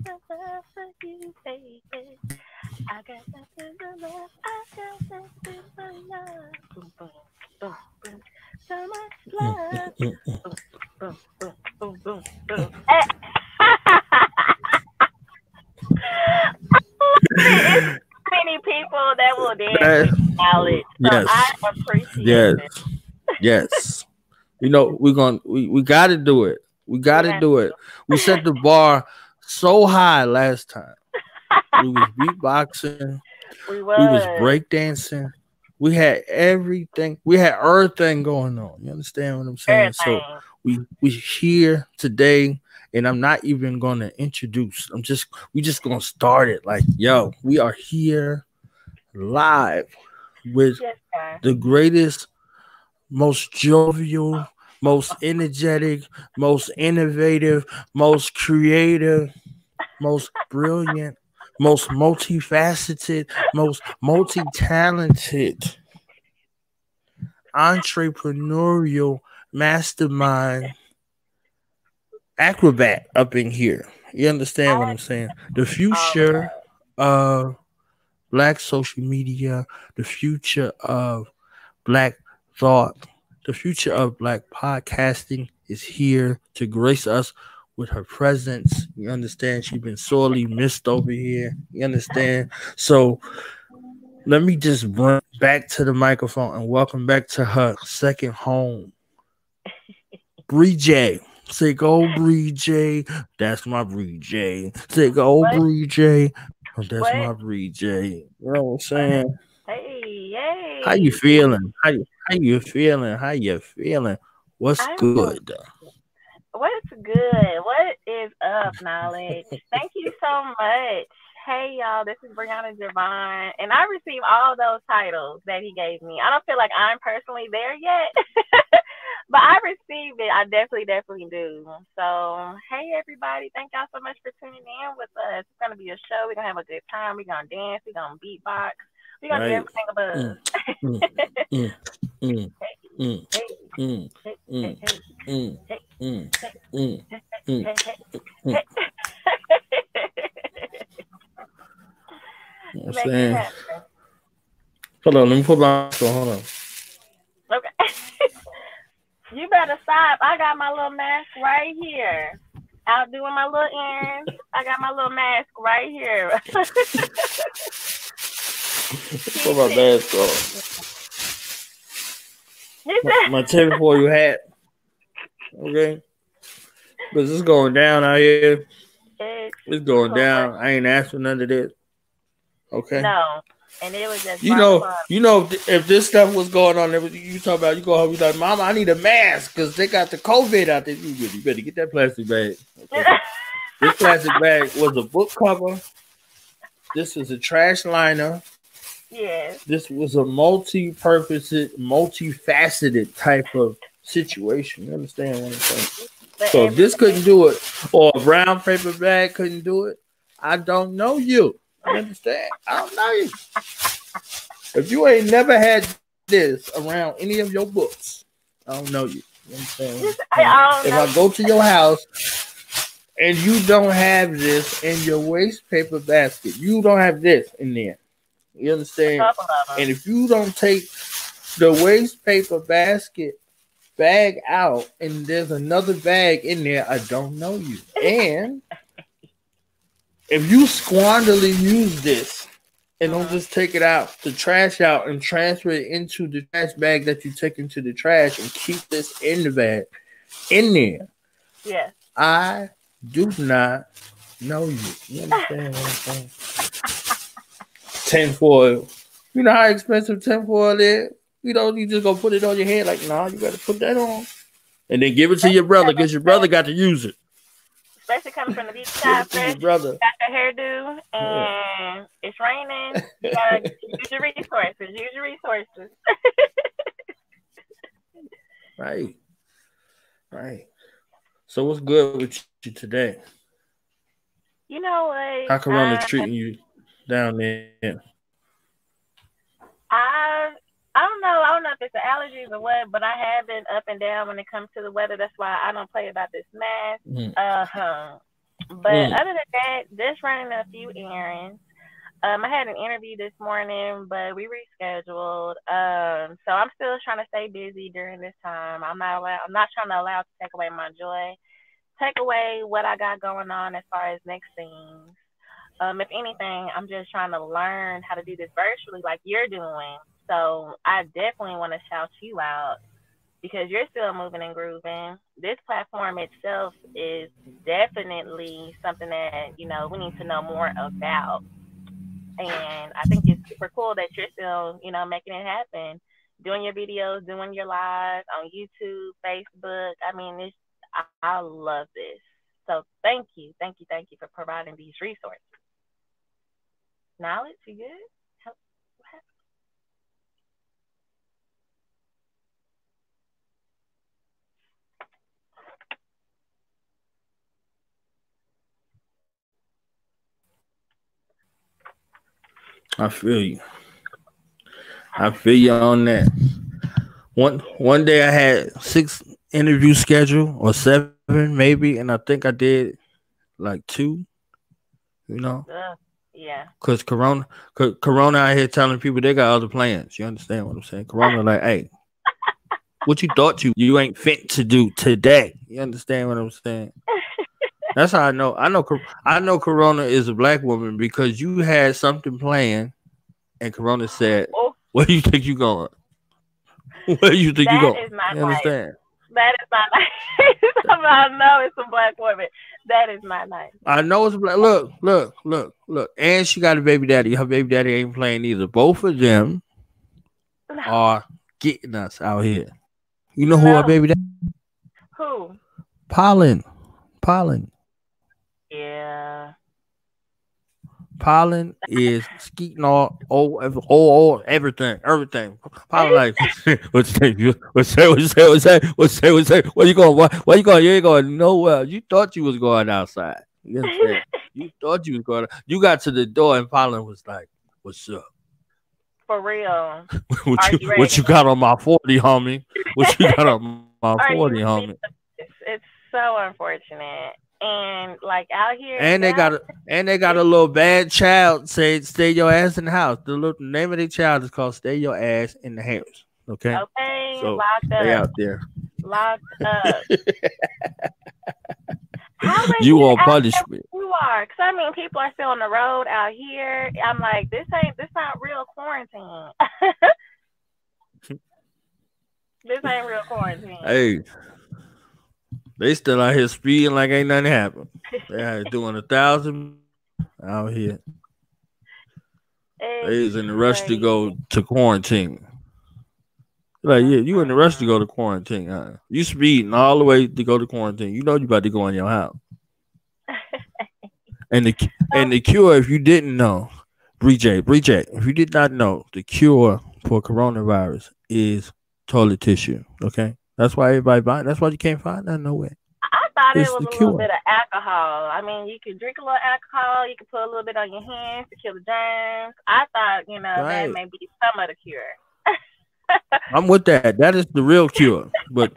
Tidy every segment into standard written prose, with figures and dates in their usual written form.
but love for you, baby. I got nothing but love. I got nothing but love. Boom, boom, boom, boom. So much love. Boom, boom, boom, boom, boom, boom. It's many people that will dance That- with knowledge, so I yes, appreciate yes, this. yes. We got to do it. We got We to have do it. We set the bar so high last time. We was beatboxing. we We was was breakdancing. We had everything. We had everything going on. You understand what I'm saying? So everything. we here today, and I'm not even gonna introduce. We just gonna start it. Like, yo, we are here live with Yes, sir. the greatest, most jovial, most energetic, most innovative, most creative, most brilliant, most multifaceted, most multi-talented, entrepreneurial mastermind acrobat up in here. You understand what I I'm saying? The all of future that. of black social media, the future of black thought, the future of black podcasting is here to grace us with her presence. You understand? She's been sorely missed over here. You understand? So let me just bring back to the microphone and welcome back to her second home, Bree J. Say go Bree J. That's my Bree J. Say go What? Bree J. Oh, that's my What? Bree J. You know what I'm What? saying? Hey, How you hey. feeling? How you feeling? How you feeling? What's I'm feeling. good? What's good? What is up, knowledge? Thank you so much. Hey, y'all. This is Brianna Jovahn, and I received all those titles that he gave me. I don't feel like I'm personally there yet, but I received it. I definitely, definitely do. So, hey, everybody. Thank y'all so much for tuning in with us. It's going to be a show. We're going to have a good time. We're going to dance. We're going to beatbox. We're going to do Right. everything above. Mm, mm, mm, mm, mm, Hey, mm, hey, hey, mm, hey, mm, hey, mm, hey, mm, hey, mm, hey, hey, mm. hey. You know what I'm Make it saying? happen. Hold on, let me put my mask on. Hold on. Okay. You better stop. I got my little mask right here. Out doing my little errands. I got my little mask right here. Put Keep my it. mask on. He My tin foil hat. Okay. Because it's going down out here. said, It's going down. correct. I ain't asked for none of this. Okay. No. And it was just by the bottom. If this stuff was going on, you talk about, you go home, you like, Mama, I need a mask because they got the COVID out there. You better get that plastic bag. Okay. This plastic bag was a book cover. This was a trash liner. Yes. This was a multi-purpose, multifaceted type of situation. You understand what I'm saying? But So if this everything. couldn't do it, or a brown paper bag couldn't do it, I don't know you. You understand? I don't know you. If you ain't never had this around any of your books, I don't know you. You understand what I'm saying? I If don't I know. go to your house and you don't have this in your waste paper basket, you don't have this in there. You A understand? couple of them. And if you don't take the waste paper basket bag out and there's another bag in there, I don't know you. And if you squanderly use this and don't Mm-hmm. just take it out, the trash out, and transfer it into the trash bag that you take into the trash and keep this in the bag in there, Yes. I do not know you. You understand what I'm saying? Tinfoil. You know how expensive tinfoil is? You just gonna put it on your head like, nah, you gotta put that on. And then give it to your Especially brother coming because your brother from, got to use it. especially coming from the beach Give side it to your fresh, brother. got your hairdo, Yeah. and it's raining. You gotta use your resources. Use your resources. Right. Right. So what's good with you today? You know How what? Corona treating you down there? I I don't know. I don't know if it's the allergies or what, but I have been up and down when it comes to the weather. That's why I don't play about this mask. Mm. Uh huh. But other than that, just running a few errands. I had an interview this morning, but we rescheduled. So I'm still trying to stay busy during this time. I'm not trying to allow it to take away my joy, take away what I got going on as far as next things. If anything, I'm just trying to learn how to do this virtually like you're doing. So I definitely want to shout you out because you're still moving and grooving. This platform itself is definitely something that, we need to know more about. And I think it's super cool that you're still, making it happen, doing your videos, doing your lives on YouTube, Facebook. I mean, I love this. So thank you for providing these resources. Knowledge, you good? I feel you. I feel you on that. One day I had 6 interviews scheduled or 7 maybe, and I think I did like 2. You know, Yeah. because Corona out here telling people they got other plans. You understand what I'm saying? Corona like, hey, what you thought you ain't fit to do today. You understand what I'm saying? That's how I know. I know Corona is a black woman because you had something planned, and Corona said, Oh, "Where do you think you going? Where do you think you that going?" is not You nice. understand? That is not nice. I know it's a black woman. That is not nice. I know it's black. Look, and she got a baby daddy. Her baby daddy ain't playing either. Both of them No. are getting us out here. You know who her No. baby daddy? Who? Pollen. Pollen. Yeah. Pollen is skeeting all everything. Pollen like what's that? Where you going? Where you going? You ain't going nowhere. You thought you was going outside. You understand? You thought you was going. You got to the door and Pollen was like, "What's up? For real. what Are you you what ready? you got on my 40, homie? What you got on my Are 40, you homie?" ready for this? It's so unfortunate. And like out here in And they got Dallas, a it's little bad child say stay your ass in the house. The little name of the child is called Stay Your Ass in the House. Okay. okay, So locked they up. out there. Locked up. How is You it on out there punishment. where you are? Because I mean, people are still on the road out here. I'm like, this not real quarantine. This ain't real quarantine. Hey, they still out here speeding like ain't nothing happened. They out doing 1,000 out here. It's They is in the rush to crazy. go to quarantine. Like, yeah, you in the rush to Mm-mm-mm. go to quarantine, huh? You speeding all the way to go to quarantine. You know you about to go in your house. And So, the cure, if you didn't know, Bree if you did not know, the cure for coronavirus is toilet tissue. Okay, that's why everybody buy. That's why you can't find that nowhere. I thought it It's was the a little cure, bit of alcohol. I mean, you could drink a little alcohol. You could put a little bit on your hands to kill the germs. I thought, that right? may be some of the cure. I'm with that. That is the real cure. But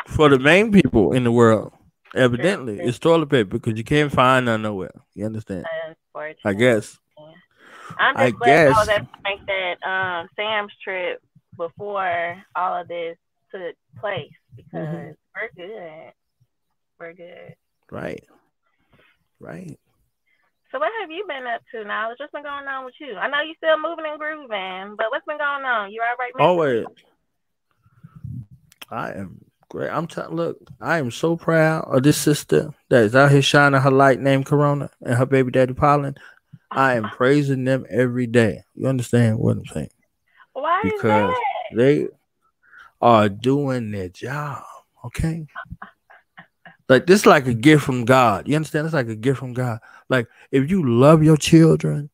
for the main people in the world, True, evidently, true. it's toilet paper because you can't find none nowhere. You understand? I Unfortunately. guess. I'm I just glad I was guess. able to make that Sam's trip before all of this took place Hmm. because we're good. We're good. Right. Right. So what have you been up to now? What's been going on with you? I know you still moving and grooving, but what's been going on? You all right mentally? Always. I am great. Look, I am so proud of this sister that is out here shining her light named Corona and her baby daddy Pollen. I am praising them every day. You understand what I'm saying? Why is Because that? they are doing their job. Okay. Like this is like a gift from God. You understand? It's like a gift from God. Like if you love your children,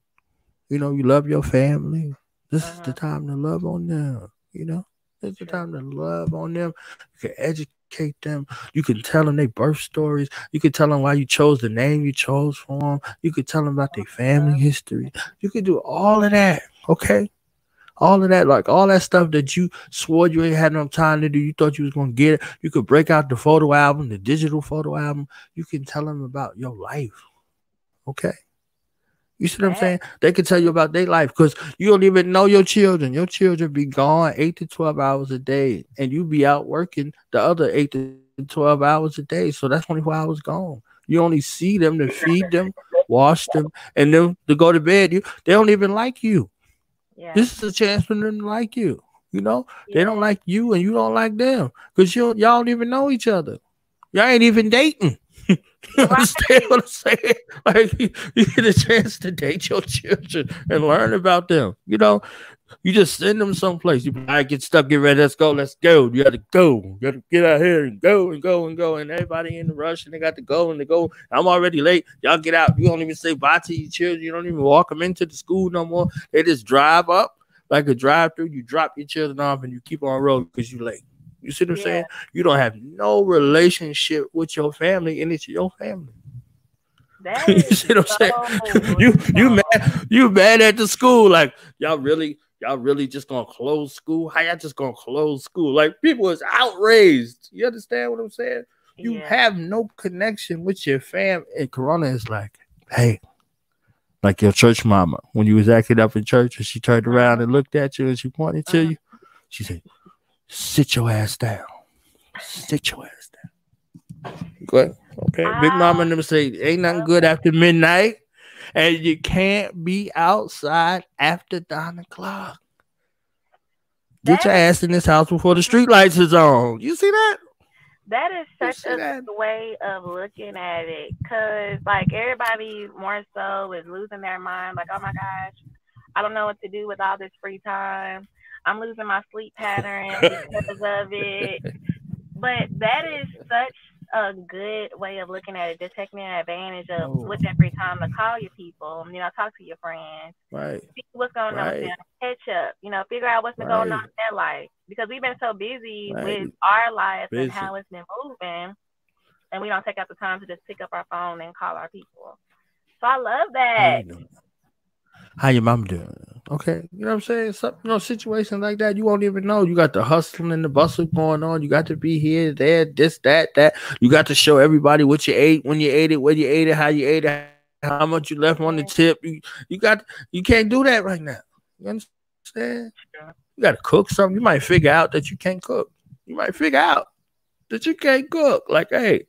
you love your family, this is the Uh-huh. time to love on them. It's the True. time to love on them. You can educate them. You can tell them their birth stories. You can tell them why you chose the name you chose for them. You can tell them about their family Uh, history. You can do all of that. Okay. All of that, like all that stuff that you swore you ain't had no time to do, you thought you was gonna get it. You could break out the photo album, the digital photo album. You can tell them about your life. Okay. You see what I'm That saying? They can tell you about their life because you don't even know your children. Your children be gone 8 to 12 hours a day, and you be out working the other 8 to 12 hours a day. So that's 24 hours gone. You only see them to feed them, wash them, and then to go to bed. They don't even like you. yeah. This is a chance for them to like you. You know, they don't Yeah. like you, and you don't like them because y'all don't even know each other. Y'all ain't even dating. You understand Right. what I'm saying? Like you get a chance to date your children and learn about them. You just send them someplace. You be like, "I get stuck, get ready, let's go, let's go." You got to go. You got to get out here and go and go and go. And everybody in the rush and they got to go and they go. I'm already late. Y'all get out. You don't even say bye to your children. You don't even walk them into the school no more. They just drive up like a drive through. You drop your children off and you keep on rolling because you late. You see what I'm Yeah. saying? You don't have no relationship with your family, and it's your family. That You is see what I'm saying? so You real. mad at the school like y'all really just gonna close school? How y'all just gonna close school? Like people is outraged. You understand what I'm saying? You Yeah. have no connection with your fam, and Corona is like, hey, like your church mama when you was acting up in church, and she turned around Mhm. and looked at you and she pointed to Mhm. you. She said, "Sit your ass down. Sit your ass down." Good. Okay. Big Mama I and them say ain't nothing love good that. after midnight, and you can't be outside after 9 o'clock. Get That your is ass in this house before the mhm. street lights is on. You see that? That is You such see a that? good way of looking at it, cause like everybody more so is losing their mind. Like, oh my gosh, I don't know what to do with all this free time. I'm losing my sleep pattern because of it. But that is such a good way of looking at it, just taking advantage of Oh, with that free time to call your people, talk to your friends, right, see what's going on with them, right, catch up, figure out what's been going on right, in their life. Because we've been so busy with right. our lives and Busy. how it's been moving, and we don't take out the time to just pick up our phone and call our people. So I love How that. you doing? How your mom doing? Okay, you know what I'm saying? Some, situations like that you won't even know. You got the hustling and the bustle going on. You got to be here, there, this, that, that. You got to show everybody what you ate, when you ate it, where you ate it, how you ate it, how much you left on the tip. Yeah, You can't do that right now. You understand? You got to true. cook something. You might figure out that you can't cook. You might figure out that you can't cook. Like, hey,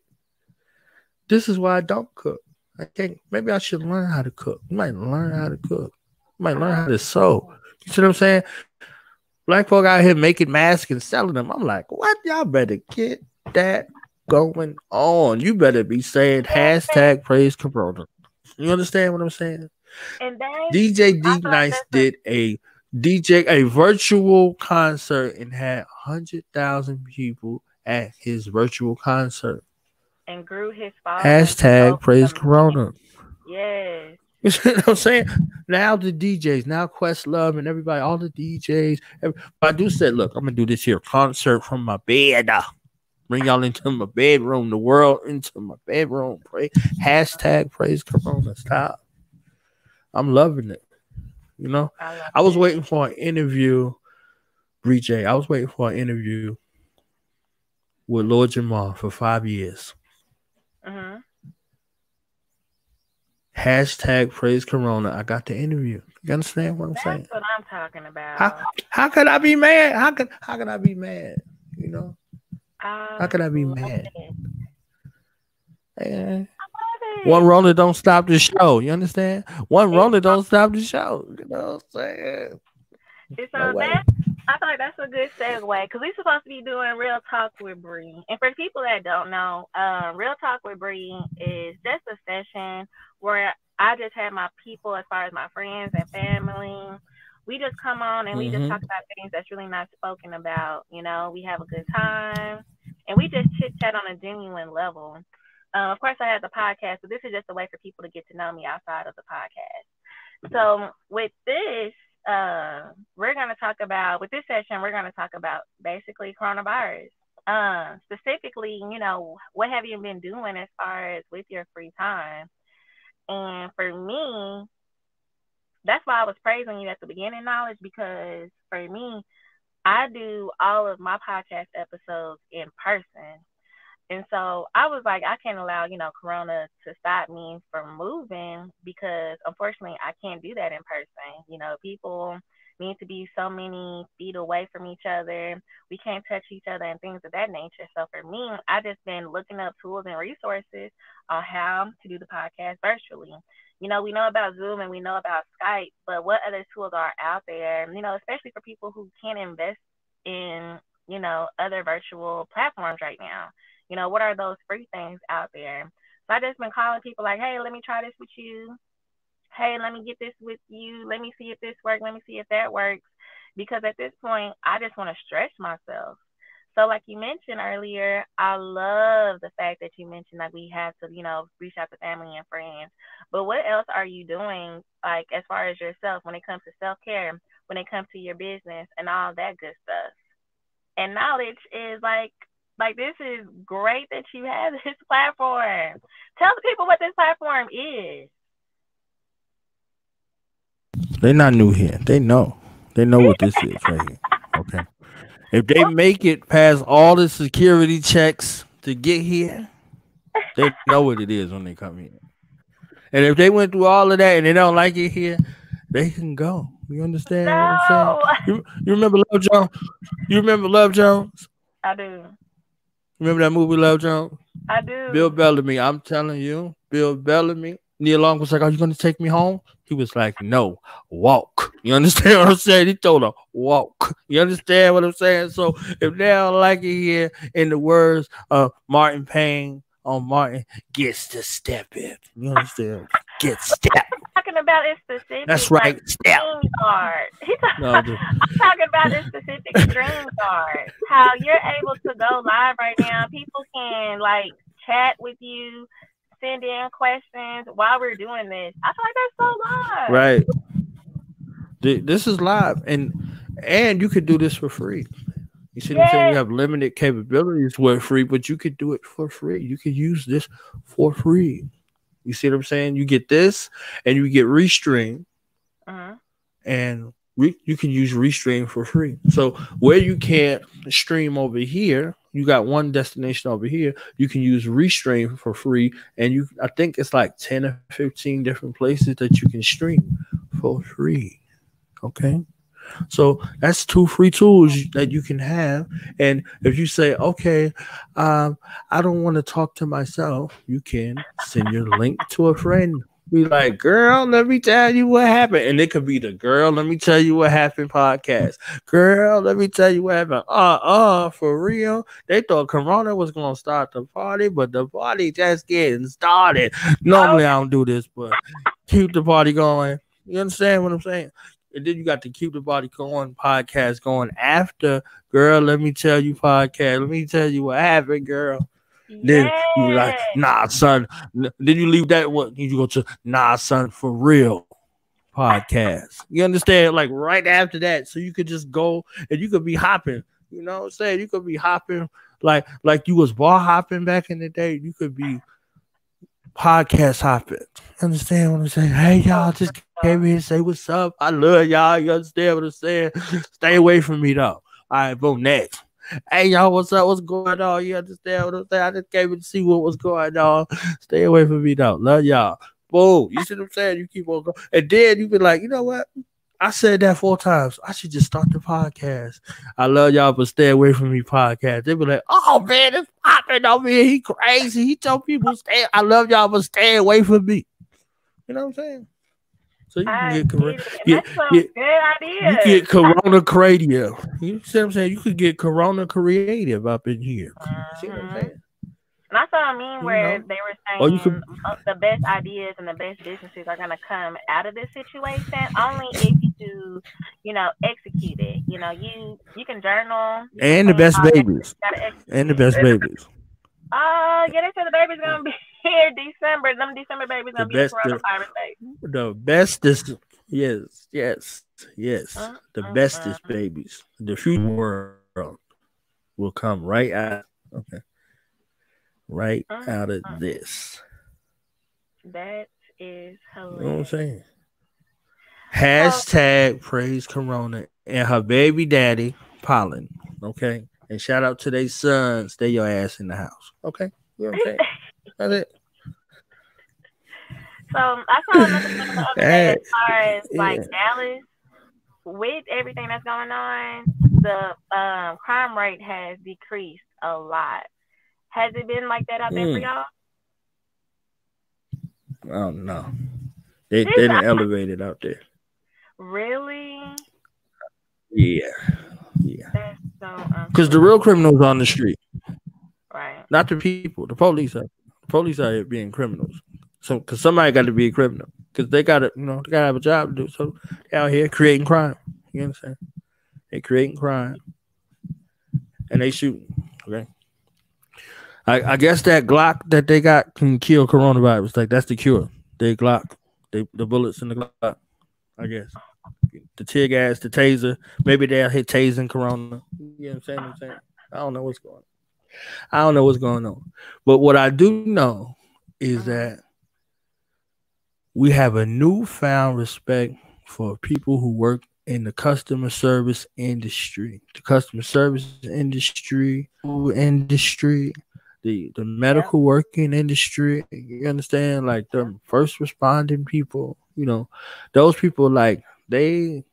this is why I don't cook. I can't. Maybe I should learn how to cook. You might learn how to cook. You might learn how to sew. Oh, You see what I'm saying? Black folk out here making masks and selling them. I'm like, what? Y'all better get that going on. You better be saying yeah. hashtag praise Corona. You understand what I'm saying? And that's, DJ I D feel like Nice that's a, did a virtual concert and had 100,000 people at his virtual concert. and grew his following Hashtag over praise the million. Corona. Yes. You see what I'm saying? Now the DJs, now Questlove and everybody, all the DJs. Badu said, "Look, I'm gonna do this here concert from my bed. Bring y'all into my bedroom, the world into my bedroom. Pray hashtag praise Corona. Stop. I'm loving it. You know, I love I was it. waiting for an interview, Bree J. I was waiting for an interview with Lord Jamar for 5 years. Mhm. Hashtag praise Corona. I got the interview. You understand what I'm That's saying? what I'm talking How about. how could I be mad? How could I be mad? You know? How I could I be love mad? it. Eh, Love one it. roller don't stop the show. You understand? One roller don't stop the show. You know what I'm saying? So No way. that I feel like that's a good segue because we're supposed to be doing Real Talk with Bree. And for people that don't know, Real Talk with Bree is just a session where I just have my people, as far as my friends and family. We just come on and we just talk Mm-hmm. about things that's really not spoken about. We have a good time and we just chit chat on a genuine level. Of course, I have the podcast, but this is just a way for people to get to know me outside of the podcast. So with this, we're going to talk about, with this session, we're going to talk about basically coronavirus. Specifically, what have you been doing as far as with your free time? And for me, that's why I was praising you at the beginning, Knowledge, because for me, I do all of my podcast episodes in person. And so I was like, I can't allow, Corona to stop me from moving because unfortunately I can't do that in person. People need to be so many feet away from each other. We can't touch each other and things of that nature. So for me, I just been looking up tools and resources on how to do the podcast virtually. We know about Zoom and we know about Skype, but what other tools are out there, especially for people who can't invest in, other virtual platforms right now? What are those free things out there? So I just been calling people like, hey, let me try this with you. Hey, let me get this with you. Let me see if this works. Let me see if that works. Because at this point, I just want to stretch myself. So, like you mentioned earlier, I love the fact that you mentioned that we have to, reach out to family and friends. But what else are you doing, like, as far as yourself when it comes to self care, when it comes to your business and all that good stuff? And Knowledge is like this is great that you have this platform. Tell the people what this platform is. They're not new here. They know. They know what this is right here. Okay. If they make it past all the security checks to get here, they know what it is when they come here. And if they went through all of that and they don't like it here, they can go. You understand what I'm saying? No, You remember Love Jones? You remember Love Jones? I do. Remember that movie Love Jones? I Bill do. Bellamy. I'm telling you, Bill Bellamy. Neil Long was like, "Are you going to take me home?" He was like, "No, walk." You understand what I'm saying? He told her, "Walk." You understand what I'm saying? So if they don't like it here, in the words of Martin Payne on Martin, gets to step in. You understand? Get step. Talking about it specific, That's like right. Step. Dream Guard. No, I'm talking about this specific Dream Guard. How you're able to go live right now. People can like chat with you, send in questions while we're doing this. I feel like that's so live. right. This is live, and you could do this for free. You see what I'm saying? We Yes. have limited capabilities with free, but you could do it for free. You could use this for free. You see what I'm saying? You get this, and you get Restream, Uh-huh. and you can use Restream for free. So where you can't stream over here, you got one destination over here. You can use Restream for free, and I think it's like 10 or 15 different places that you can stream for free. Okay. So that's two free tools that you can have. And if you say, okay, I don't want to talk to myself, you can send your link to a friend. Be like, girl, let me tell you what happened. And it could be the girl, let me tell you what happened podcast. Girl, let me tell you what happened. For real. They thought Corona was going to start the party, but the party just getting started. Oh, Normally I don't do this, but keep the party going. You understand what I'm saying? And then you got to keep the body going podcast going after girl. Let me tell you podcast. Let me tell you what happened, girl. Then you be like, yes. nah, son. Then you leave that one. You go to nah, son, for real podcast. You understand? Like right after that, so you could just go and you could be hopping. You know what I'm saying? You could be hopping like you was bar hopping back in the day. You could be podcast hopping. Understand what I'm saying? Hey y'all, just came here and say what's up. I love y'all. You understand what I'm saying? Stay away from me though. All right, boom, next. Hey y'all, what's up? What's going on? You understand what I'm saying? I just came to see what was going on. Stay away from me though. Love y'all. Boom. You see what I'm saying? You keep on going. And then you be like, you know what? I said that 4 times. I should just start the podcast. I love y'all, but stay away from me podcast. They be like, oh man, it's popping over here. He crazy. He told people stay. I love y'all, but stay away from me. You know what I'm saying? So you can I get get it. And that's some good you ideas. get Corona creative. You see what I'm saying? You could get Corona creative up in here. You see what I'm Hmm. saying? And I saw a meme You where know, they were or you saying could, the best ideas and the best businesses are going to come out of this situation only if you, execute it. You can journal, you can and the plan best all that, but babies, you got to and the execute it. best babies. Yeah, they said the baby's going to be here December. Them December babies The going to be the best, coronavirus baby. the bestest, yes. The bestest Mm-mm-mm. babies. The future world will come right out. Okay, right out of Mm-mm. this. That is You know what I'm hilarious. saying? So Hashtag praise Corona and her baby daddy, Pollen. Okay. And shout out to their son. Stay your ass in the house. Okay. You know what I'm saying? That's it. I saw another thing the other day as That, far as like yeah. Dallas, with everything that's going on, the crime rate has decreased a lot. Has it been like that out there for Mm, y'all? oh no. They This didn't elevate it out there. really, Yeah. Yeah. that's so Because the real unfortunate. criminals on the street, Right. not the people. The police are. The police are here being criminals. So, because somebody got to be a criminal. Because they got to, they got to have a job to do. So, they out here creating crime. You understand? They creating crime and they shooting. Okay. I guess that Glock that they got can kill coronavirus. Like that's the cure. They Glock, the bullets in the Glock. I guess the tear gas, the taser. Maybe they'll hit tasing corona. You know what I'm saying? I don't know what's going on. I don't know what's going on. But what I do know is Mm-hmm. that we have a newfound respect for people who work in the customer service industry, the customer service industry, food industry, the Yep. medical working industry. You understand? Like the first responding people, those people they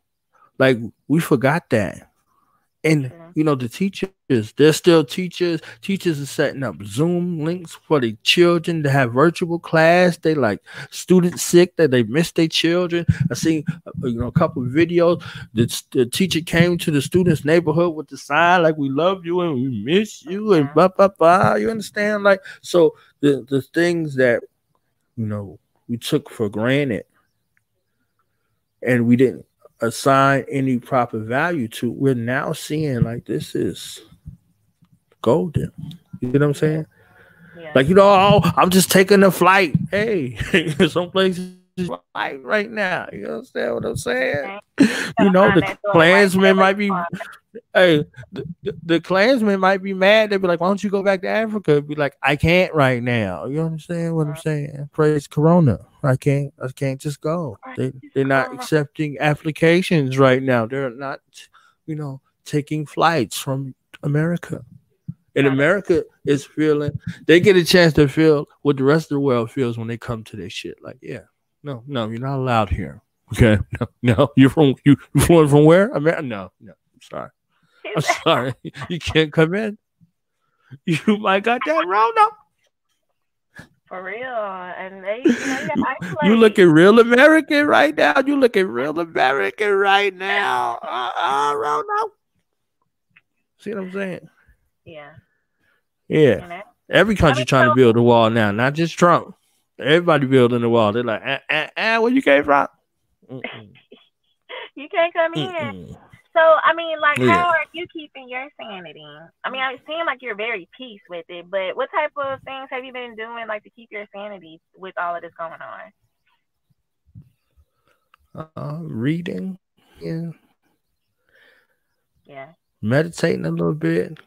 like we forgot that. And True. the teachers, they're still teachers. Teachers are setting up Zoom links for the children to have virtual class. They like students sick that they miss their children. I seen a couple of videos. The teacher came to the student's neighborhood with the sign like "We love you and we miss you" and Yeah. blah blah blah. You understand? Like so, the things that we took for granted and we didn't assign any proper value to, we're now seeing like this is golden. You know what I'm Yeah. saying? Yeah. Like, oh, I'm just taking a flight. Hey, some places flight right now. You understand what I'm saying? Okay. You gotta find The that joy right Klansmen there where might you be are. hey, the Klansmen might be mad. They'd be like, why don't you go back to Africa? Be like, I can't right now. You understand what I'm saying? Praise Corona. I can't just go. Right. They're not accepting applications right now. They're not, taking flights from America. And Got it. America is feeling they get a chance to feel what the rest of the world feels when they come to this shit. Like, yeah, no, you're not allowed here. Okay. No, you're from where? America? No. I'm sorry. I'm sorry. You can't come in. You might got that wrong. No. For real. And you got to You isolate. looking real American right now. You looking real American right now. Wrong now. See what I'm saying? Yeah. Yeah. And that, Every I country mean, trying to build a wall now, not just Trump. Everybody building the wall. They're like, where you came from? Mm-mm. you can't come in. Mm-mm. So, I mean, like, Yeah. how are you keeping your sanity? I mean, it seems like you're very peace with it, but what type of things have you been doing, like, to keep your sanity with all of this going on? Reading, yeah, Yeah. meditating a little bit,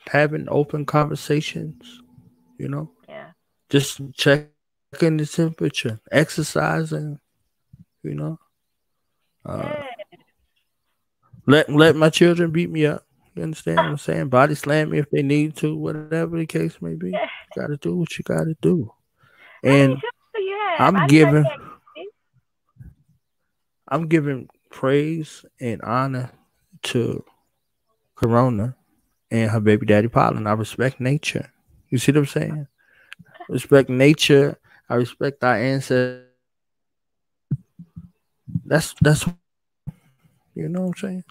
having open conversations, Yeah. just checking the temperature, exercising, you know, uh, Good. let my children beat me up. You understand what I'm saying? Body slam me if they need to, whatever the case may be. Yeah. You gotta do what you gotta do. How many And children do you have? I'm I didn't know you giving had kids. I'm giving praise and honor to Corona and her baby daddy Pollen. I respect nature. You see what I'm saying? Respect nature. I respect our ancestors. That's you know what I'm saying?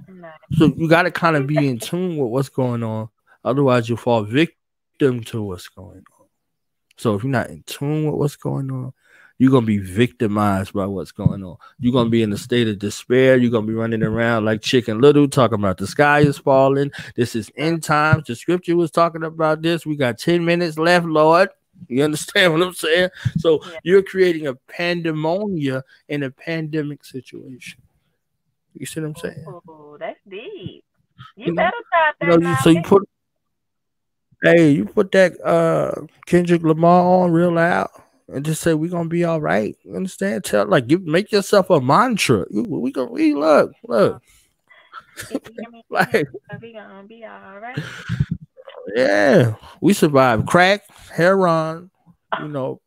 No. So you gotta kind of be in tune with what's going on. Otherwise you'll fall victim to what's going on. So if you're not in tune with what's going on, you're gonna be victimized by what's going on. You're gonna be in a state of despair. You're gonna be running around like Chicken Little, talking about the sky is falling. This is end times. The scripture was talking about this. We got 10 minutes left, Lord. You understand what I'm saying? So Yeah. you're creating a pandemonia in a pandemic situation. You see what I'm saying? Ooh, that's deep. You You know, better stop that so you knowledge. put that Kendrick Lamar on real loud. and just say we're gonna be all right. You understand? Make yourself a mantra. We look. If you hear me, Like, we gonna be all right. yeah, we survived crack, heroin, you know,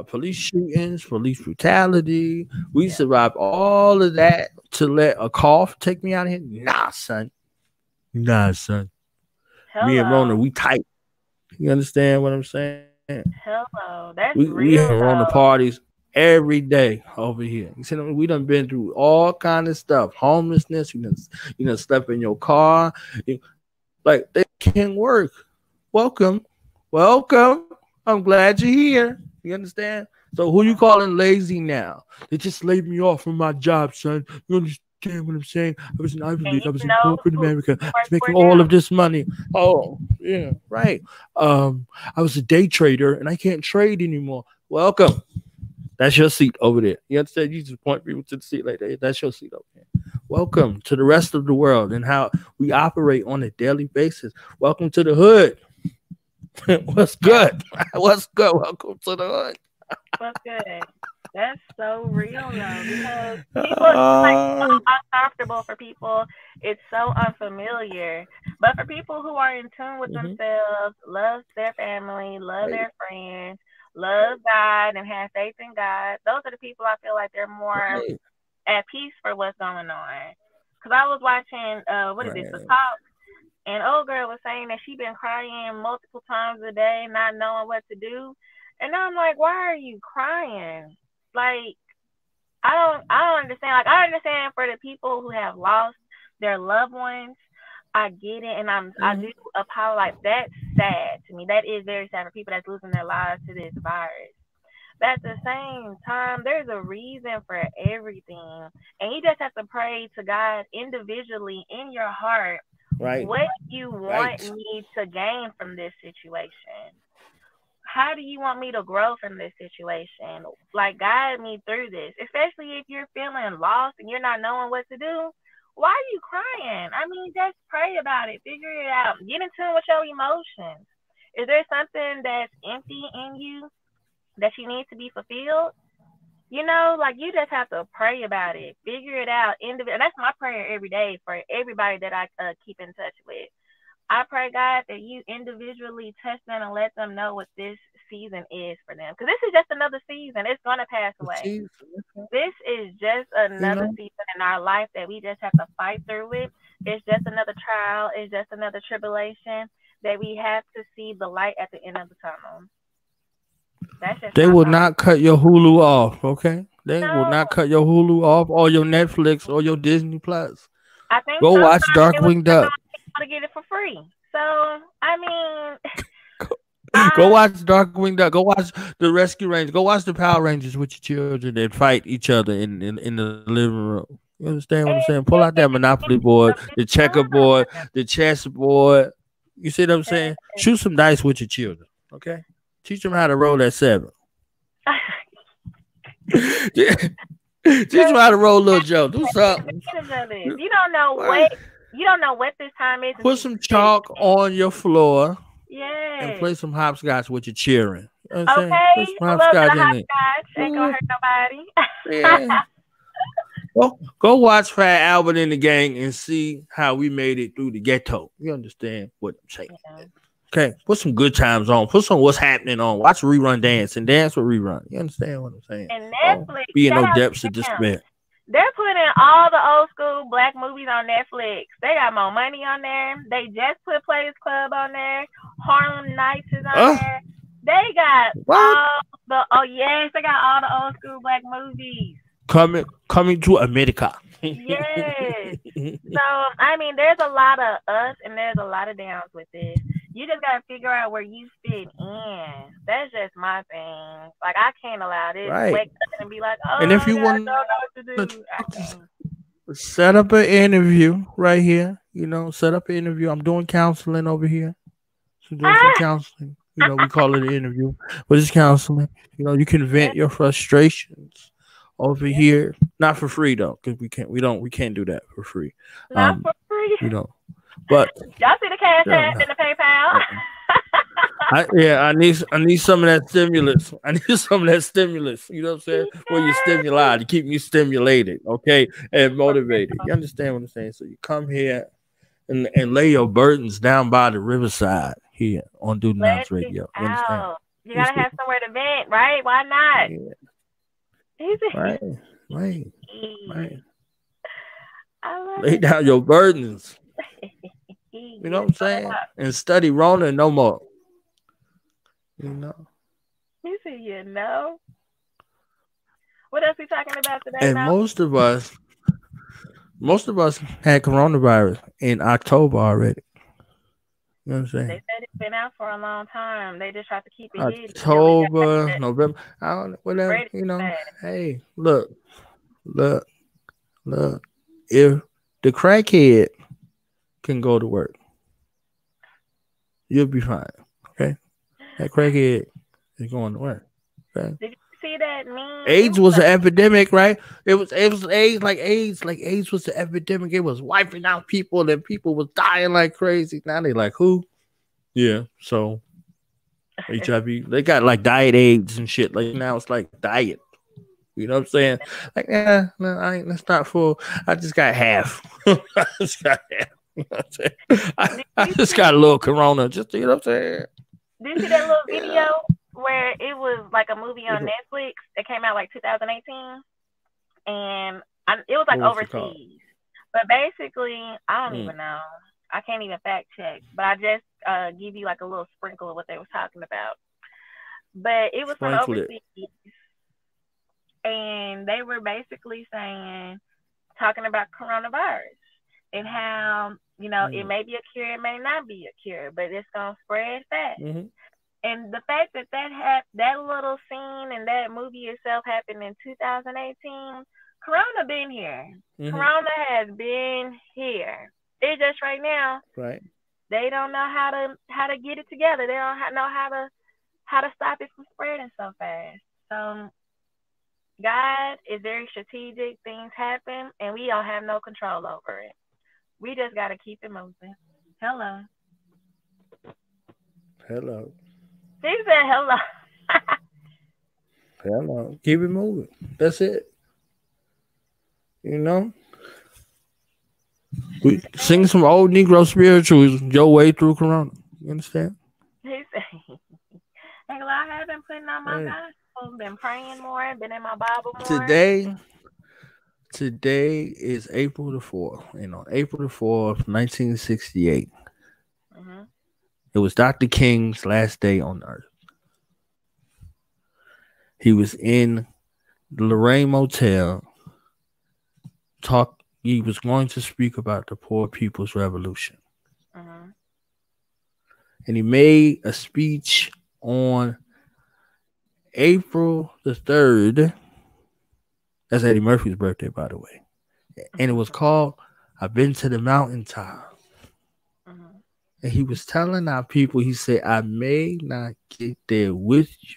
police shootings, police brutality. We Yeah. survived all of that to let a cough take me out of here. Nah, son. Nah, son. Me and Rona, Hello. we tight. You understand what I'm saying? Hello. That's We real have Rona though. parties every day over here. You see, we done been through all kind of stuff. Homelessness. You done slept in your car. Like they can work. Welcome, welcome. I'm glad you're here. You understand? So who you calling lazy now? They just laid me off from my job, son. You understand what I'm saying? I was in Ivy And League. you I was in know corporate who America. you I was work for making all now? of this money. Oh, yeah, right. I was a day trader and I can't trade anymore. Welcome. That's your seat over there. You understand? You just point people to the seat like that. That's your seat over there. Welcome to the rest of the world and how we operate on a daily basis. Welcome to the hood. What's good? What's good? Welcome to the hood. What's good? That's so real though, because people, it's like so Uh, uncomfortable for people. It's so unfamiliar. But for people who are in tune with mhm. themselves, love their family, love Right, their friends, love God, and have faith in God, those are the people I feel like they're more right, at peace for what's going on. Cause I was watching, what is this, the right. talk, and old girl was saying that she been crying multiple times a day, not knowing what to do. And I'm like, why are you crying? Like, I don't understand. Like, I understand for the people who have lost their loved ones. I get it, and I Mhm. do apologize. That's sad to me. That is very sad for people that's losing their lives to this virus. But at the same time, there's a reason for everything. And you just have to pray to God individually in your heart Right, what you want right. me to gain from this situation. How do you want me to grow from this situation? Like, guide me through this, especially if you're feeling lost and you're not knowing what to do. Why are you crying? I mean, just pray about it, figure it out, get in tune with your emotions. Is there something that's empty in you that you need to be fulfilled? Like you just have to pray about it, figure it out. That's my prayer every day for everybody that I keep in touch with. I pray, God, that you individually touch them and let them know what this season is for them. Because this is just another season. It's going to pass away. See, This is just you another know, season in our life that we just have to fight through it. It's just another trial. It's just another tribulation that we have to see the light at the end of the tunnel. That's just they my will thought. not cut your Hulu off. Okay, they will No, not cut your Hulu off, or your Netflix, or your Disney Plus. I think Go watch sometimes it was Darkwing just Duck. to get it for free. So, I mean, Go I watch Darkwing Duck. Go watch the Rescue Rangers. Go watch the Power Rangers with your children and fight each other in the living room. You understand what I'm saying? Pull out that Monopoly board, the it's checkerboard, the chessboard. You see what I'm saying? fun. Shoot some dice with your children. Okay, teach them how to roll that seven. Teach them how to roll Little Joe. Do something. Advantage of this. You don't know what this time is Put until you some get it. chalk on your floor and Yes. play some hopscotch with your children. You know what I'm saying? Okay. Play some A little bit hopscotch of in there. hopscotch ain't gonna hurt nobody. Yeah. Go watch Fat Albert and the Gang and see how we made it through the ghetto. You understand what I'm saying? Yeah. Okay, put some good times on. Put some what's happening on. Watch rerun dance and dance with rerun. You understand what I'm saying? And Don't Netflix, be in shout no out depths to of them. despair. They're putting all the old school black movies on Netflix. They got more money on there. They just put Players Club on there. Harlem Nights is on Uh, there. They got what? all oh yes, they got all the old school black movies. Coming to America. Yes. So I mean, there's a lot of us and there's a lot of downs with this. You just gotta figure out where you fit in. That's just my thing. Like I can't allow this to Right. wake up and be like, And if oh you God, I want don't know what to to do. I can't. set up an interview right here, set up an interview. I'm doing counseling over here. So doing some Ah! counseling. We call it an interview, but it's counseling. You can Yeah, vent your frustrations over yeah. here, not for free though, because we can't do that for free. Not Um, for free. you know, but Y'all see the Cash yeah, App no, and the PayPal? uh-uh. I need some of that stimulus. I need some of that stimulus. You know what I'm saying? For your stimuli to keep me stimulated, okay, and motivated. You understand what I'm saying? So you come here and lay your burdens down by the riverside here on Do Let Nouns it Radio. You understand? out. You You gotta see? have somewhere to vent, right? Why not? Yeah, He's right, right, right. I love Lay it. down your burdens. You know Yes, what I'm saying? And study Rona no more. You know. he said, you know. What else we talking about today, And Mal? most of us had coronavirus in October already. You know what I'm They saying? said it's been out for a long time. They just tried to keep it hidden until it got October, November, I don't whatever, spread you know. fast. Hey, look, look. If the crackhead can go to work, you'll be fine. Okay? That crackhead is going to work. Okay? Did you see that meme? It AIDS was was a an epidemic, right? It was AIDS was the epidemic. It was wiping out people and people was dying like crazy. Now they like who? Yeah. So HIV. They got like diet AIDS and shit. Like now it's like diet. You know what I'm saying? Like, yeah, no, I ain't that's not full. I just got half. I just got half. You know what I'm saying? I, did I you just got a see little corona. Just you know what I'm saying? did you see that little video Yeah. where it was like a movie What on Netflix that came out like 2018 and it was like was it called? overseas. But basically, I don't Mm, even know. I can't even fact check, but I just give you like a little sprinkle of what they was talking about. But it was from sprinkle it. overseas, and they were basically saying, talking about coronavirus and how it Mm, may be a cure, it may not be a cure, but it's gonna spread fast. mm-hmm, And the fact that that little scene and that movie itself happened in 2018, Corona been here. mm-hmm. Corona has been here. It's just right now Right. they don't know how to get it together. They don't know how to stop it from spreading so fast. So God is very strategic. Things happen, and we don't have no control over it. We just gotta keep it moving. Hello. Hello. She said hello. Hello. Keep it moving. That's it. You know? We sing some old Negro spirituals your way through Corona. You understand? He said, hey, well, I have been putting on my Hey. gospel, been praying more, been in my Bible more. Today, today is April the 4th. And on April the 4th, 1968, Hmm. it was Dr. King's last day on earth. He was in the Lorraine Motel. He was going to speak about the poor people's revolution. Hmm. And he made a speech on April the 3rd. That's Eddie Murphy's birthday, by the way. And it was called I've Been to the Mountaintop. Hmm. And he was telling our people, he said, I may not get there with you,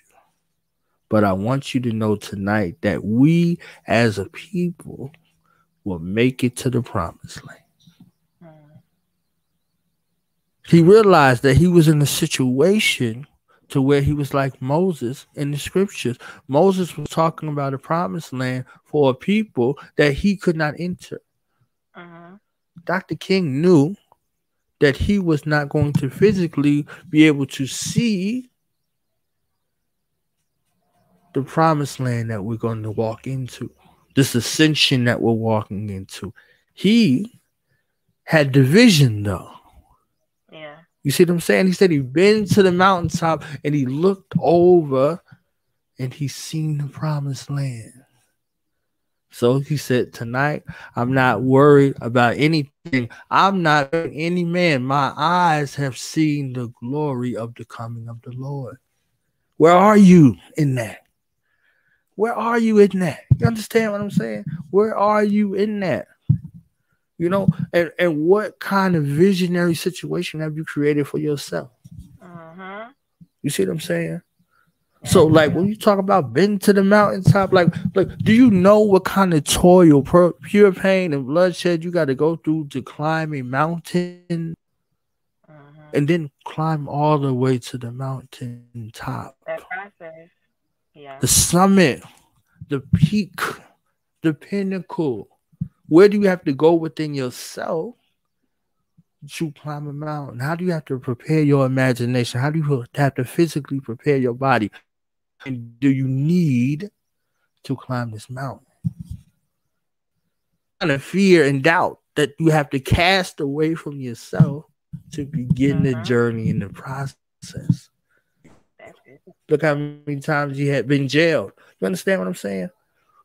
but I want you to know tonight that we as a people will make it to the promised land. Hmm. He realized that he was in a situation to where he was like Moses in the scriptures. Moses was talking about a promised land for a people that he could not enter. Hmm. Dr. King knew that he was not going to physically be able to see the promised land that we're going to walk into, this ascension that we're walking into. He had the vision, though. Yeah. You see what I'm saying? He said he'd been to the mountaintop and he looked over and he seen the promised land. So he said, tonight, I'm not worried about anything. I'm not any man. My eyes have seen the glory of the coming of the Lord. Where are you in that? Where are you in that? You understand what I'm saying? Where are you in that? You know, and what kind of visionary situation have you created for yourself? Hmm. You see what I'm saying? So, That's like, real. when you talk about been to the mountaintop, like, do you know what kind of toil, pure pain, and bloodshed you got to go through to climb a mountain? and then climb all the way to the mountain top, That process. the Yeah. summit, the peak, the pinnacle. Where do you have to go within yourself to climb a mountain? How do you have to prepare your imagination? How do you have to physically prepare your body? And do you need to climb this mountain? Kind of fear and doubt that you have to cast away from yourself to begin the Mhm. journey in the process. That's it. Look how many times you had been jailed. You understand what I'm saying?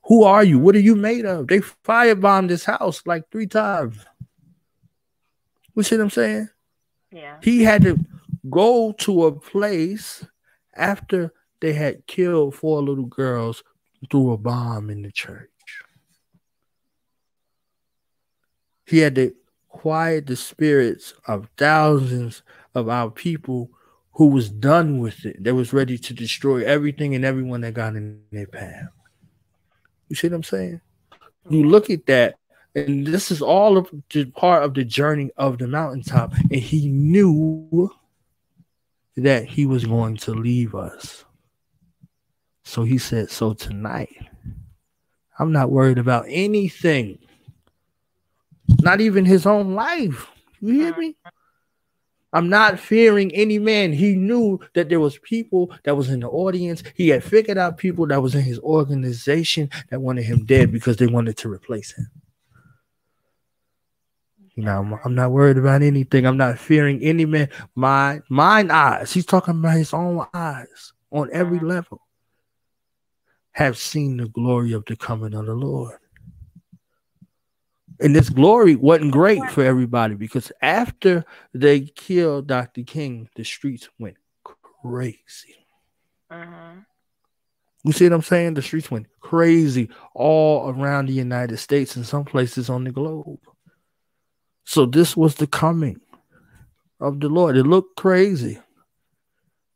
Who are you? What are you made of? They firebombed this house like 3 times. You see what I'm saying? Yeah. He had to go to a place after they had killed 4 little girls, threw a bomb in the church. He had to quiet the spirits of thousands of our people who was done with it. They was ready to destroy everything and everyone that got in their path. You see what I'm saying? You Yeah. look at that, and this is all of the part of the journey of the mountaintop. And he knew that he was going to leave us. So he said, so tonight, I'm not worried about anything. Not even his own life. You hear me? I'm not fearing any man. He knew that there was people that was in the audience. He had figured out people that was in his organization that wanted him dead because they wanted to replace him. You know, I'm not worried about anything. I'm not fearing any man. Mine eyes. He's talking about his own eyes on every level. Have seen the glory of the coming of the Lord. And this glory wasn't great for everybody because after they killed Dr. King, the streets went crazy. You see what I'm saying? The streets went crazy all around the United States and some places on the globe. So this was the coming of the Lord. It looked crazy.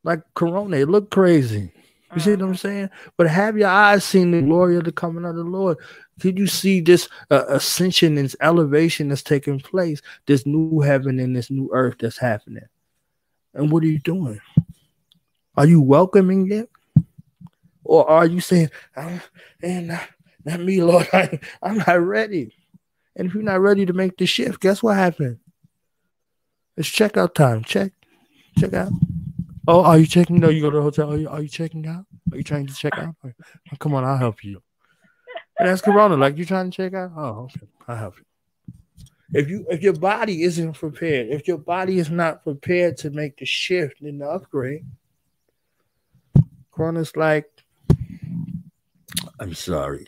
Like Corona, it looked crazy. You see what I'm saying? But have your eyes seen the glory of the coming of the Lord? Did you see this ascension and elevation that's taking place? This new heaven and this new earth that's happening. And what are you doing? Are you welcoming it? Or are you saying, not me, Lord, I'm not ready? And if you're not ready to make the shift, guess what happened? It's checkout time. Check out. Oh, are you checking? No, you go to the hotel. Are you checking out? Are you trying to check out? Oh, come on, I'll help you. And that's Corona. Like, you trying to check out? Oh, okay, I'll help you. If your body isn't prepared, if your body is not prepared to make the shift and the upgrade, Corona's like, I'm sorry,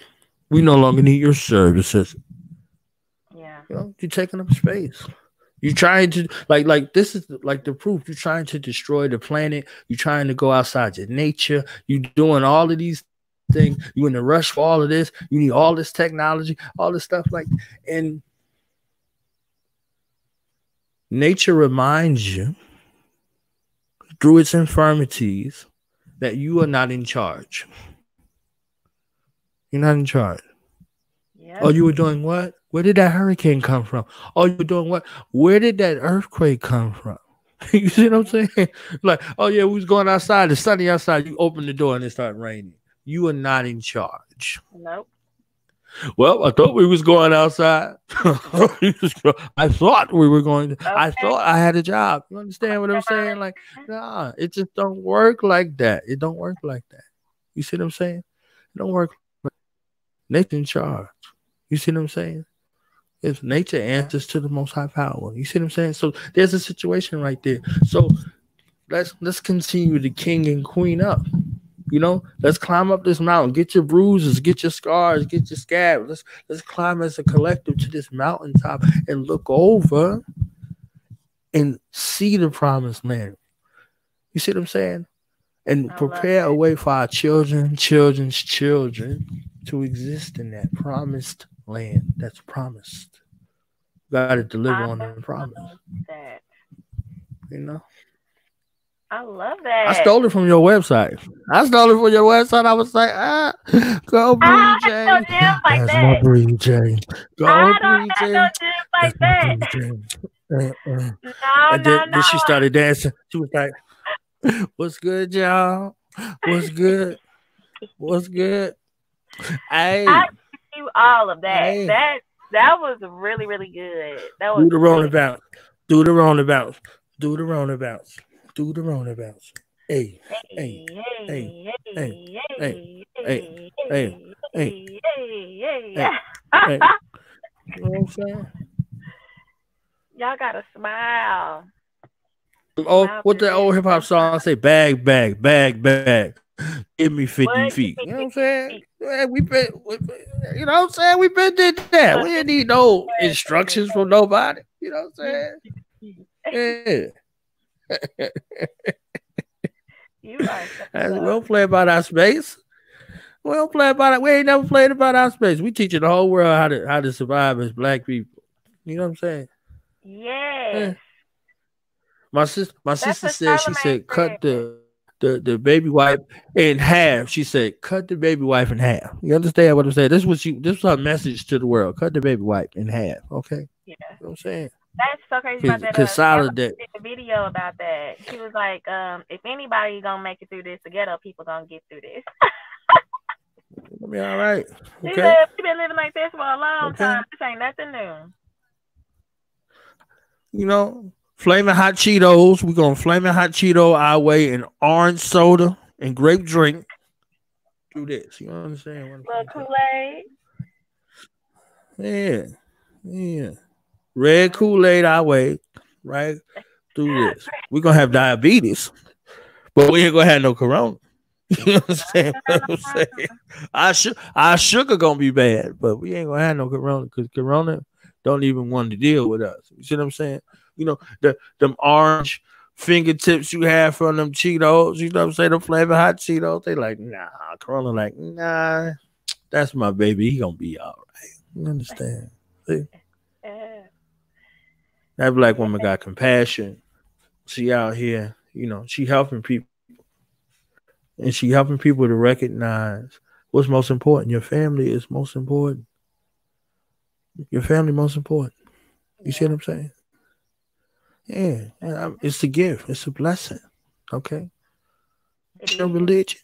we no longer need your services. Yeah. You know, you're taking up space. You're trying to like this is like the proof. You're trying to destroy the planet. You're trying to go outside your nature. You're doing all of these things. You're in a rush for all of this. You need all this technology, all this stuff. And nature reminds you through its infirmities that you are not in charge. You're not in charge. Yeah. Oh, you were doing what? Where did that hurricane come from? Oh, you were doing what? Where did that earthquake come from? You see what I'm saying? Like, oh yeah, we was going outside. It's sunny outside. You open the door and it started raining. You are not in charge. Nope. Well, I thought we was going outside. I thought we were going. I thought I had a job. You understand what I'm saying? Like, nah, it just don't work like that. It don't work like that. You see what I'm saying? It don't work. Nature in charge. You see what I'm saying? If nature answers to the most high power. You see what I'm saying? So there's a situation right there. So let's continue the king and queen up. You know, let's climb up this mountain. Get your bruises, get your scars, get your scabs. Let's climb as a collective to this mountaintop and look over and see the promised land. You see what I'm saying? And prepare a way for our children's children to exist in that promised land that's promised. Got to deliver on the promise. That. You know? I love that. I stole it from your website. I was like, go Bree J. That's my Bree J. Go Bree J. Like that. No, And no, then no. she started dancing. She was like, "What's good, y'all? What's good? What's good? I Hey, give you all of that. hey, That was really, really good. That was do the rolling really bounce, do the rolling bounce, do the rolling bounce, do the rolling bounce. Hey, hey, hey, hey, hey, hey, hey, hey, hey, hey, hey, hey, hey, hey, hey, hey, hey, hey. hey. You know what I'm saying? Y'all gotta smile. Oh, Smile what through the this. old hip hop song say? Bag, bag, bag, bag. Give me 50 What? feet. You know what I'm saying? Man, you know what I'm saying? We been did that. We didn't need no instructions from nobody. You know what I'm saying? Yeah. You are so We don't play about our space. We don't play about it. We ain't never played about our space. We teaching the whole world how to survive as black people. You know what I'm saying? yes. Eh. My That's sister what said, she Charlamagne said cut said. the baby wipe in half. She said cut the baby wipe in half. You understand what I'm saying? This was her message to the world. Cut the baby wipe in half. Okay. Yeah. You know what I'm saying? That's so crazy about that. Amber Consolidate. did a video about that. She was like, if anybody gonna make it through this, the ghetto people gonna get through this. It'll be all right. She Okay. said, we've been living like this for a long Okay. time. This ain't nothing new. You know, flaming hot Cheetos. We're gonna flaming hot Cheeto our way in orange soda and grape drink through this. You understand what I'm Little trying to say? Kool-Aid. Yeah. Yeah. Red Kool-Aid our way, right? Through this. We're gonna have diabetes, but we ain't gonna have no corona. You understand what I'm saying? Our sugar gonna be bad, but we ain't gonna have no corona because corona don't even want to deal with us. You see what I'm saying? You know, them orange fingertips you have from them Cheetos, you know what I'm saying? The flavor hot Cheetos, they like, nah, corona like, nah, that's my baby. He gonna be all right. You understand? See? Yeah. That black Yeah. woman got compassion. She out here, she helping people. And she helping people to recognize what's most important. Your family is most important. Your family most important. You see Yeah. what I'm saying? Yeah, it's a gift. It's a blessing. Okay, It your is. religion,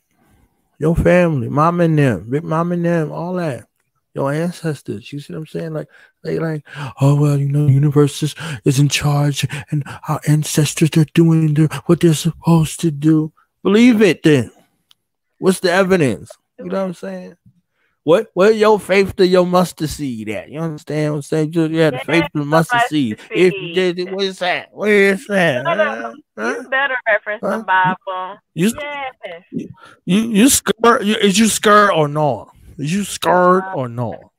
your family, mom and them, big mom and them, all that. Your ancestors. You see what I'm saying? Like they like, oh well, the universe is in charge, and our ancestors are doing what they're supposed to do. Believe it then. What's the evidence? You Do know what it. I'm saying? Where your faith to your mustard seed at? You understand what I'm saying? Yeah, the Yes, faith to the so mustard much to seed. If you see. did it, where's that? Where is that? You Huh? better reference the Huh? Bible. You Yes. you you scared? Is you scared or no? Is you scared or no?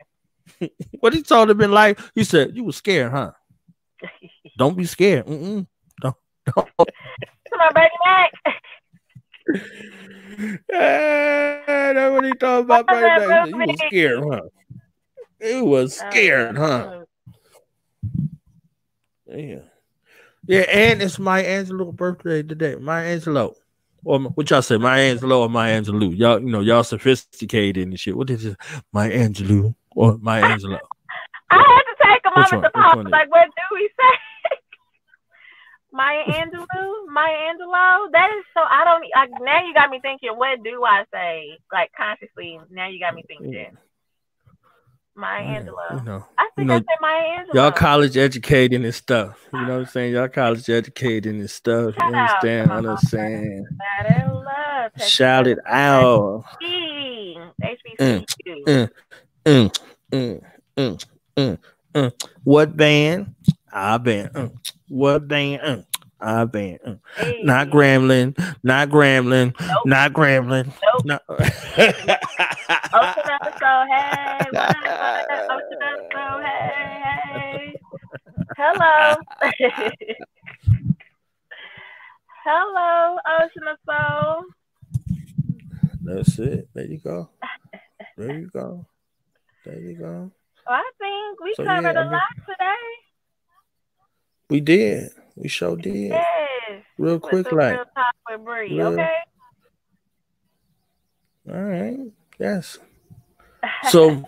What he told him in life? He said you was scared, huh? Don't be scared. Don't. Come on, bring it back. That's what he told What about does right that now. He said you was scared, movie? huh? You was Oh yeah. scared, huh? Yeah. Yeah, and it's my Angelo's birthday today. My Angelo. Or what y'all say, my Angelo or my Angelou? Y'all, y'all sophisticated and shit. What is it? My Angelou or my Angelo? I had to take a Which moment one? to Which pause. one is it? Like, what do we say? Maya Angelou? Maya Angelou? That is so. I don't like. Now you got me thinking. What do I say? Like consciously. Now you got me thinking. Maya Yeah, Angelou. you know, I you think I know, said Maya y'all Angelou. college educated and stuff. You know what I'm saying? Y'all college educated and stuff. You Shout out to understand my what I'm mama. saying? That in love. Texas Shout it out. Mm, HBCU. mm, mm, mm, mm, mm, What band? I band. What band? I band. Not Hey. Gremlin. Not Gremlin. Nope. Not Gremlin. Nope. Not. Ocean up so hey. What? Ocean up so hey. Hey. Hello. Hello, Ocean of Soul. That's it. There you go. There you go. There you go. Well, I think we So covered yeah, a lot today. we did. We sure did. Yes. Real With quick, the like real talk with Bree, real. okay? All right. Yes. So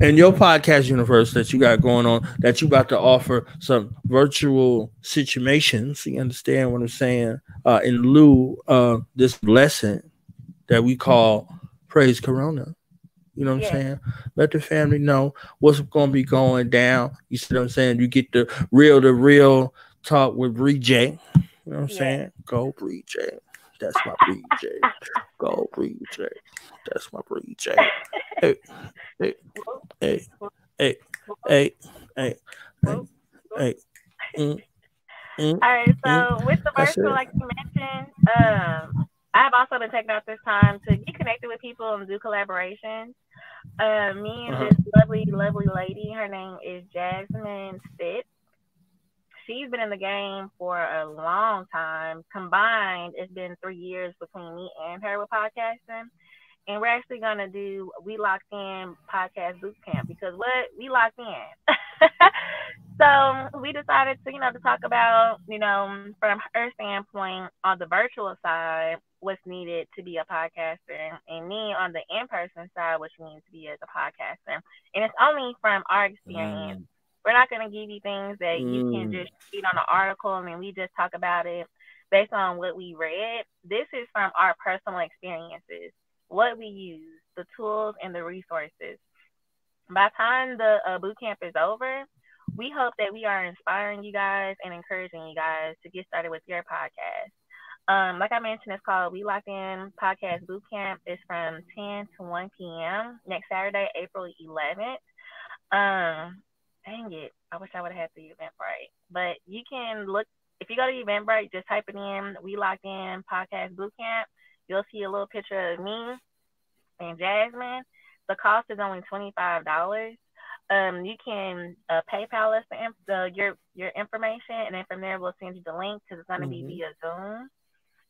in your podcast universe that you got going on, that you about to offer some virtual situations. You understand what I'm saying? In lieu of this blessing that we call Praise Corona. You know what I'm Yes, saying? Let the family know what's going to be going down. You see what I'm saying? You get the real talk with Bree J. You know what I'm yes. saying? Go Bree J. That's my Bree J. Go Bree J. That's my Bree J. Hey, hey, Whoop, hey, whoop, hey, whoop, hey, hey, hey, whoop, whoop. hey. Mm, mm, All right, mm. so with the That's virtual, it. like you mentioned, I've also been taking out this time to get connected with people and do collaborations. Me and Uh-huh. this lovely lady, her name is Jasmine Stitt. She's been in the game for a long time. Combined, it's been 3 years between me and her with podcasting. And we're actually gonna do we locked in podcast boot camp because what we locked in. So we decided to, to talk about, from her standpoint on the virtual side, what's needed to be a podcaster, and me on the in-person side, what you need to be as a podcaster. And it's only from our experience. Mm, We're not gonna give you things that you can mm. just read on an article and then we just talk about it based on what we read. This is from our personal experiences, what we use, the tools and the resources. By the time the boot camp is over, we hope that we are inspiring you guys and encouraging you guys to get started with your podcast. Like I mentioned, it's called We Locked In Podcast Boot Camp. It's from 10 to 1 p.m. next Saturday, April 11th. Dang it. I wish I would have had the Eventbrite. But you can look, if you go to Eventbrite, just type it in, We Locked In Podcast Boot Camp. You'll see a little picture of me and Jasmine. The cost is only $25. You can PayPal us your information, and then from there we'll send you the link because it's going to be Mm-hmm. via Zoom.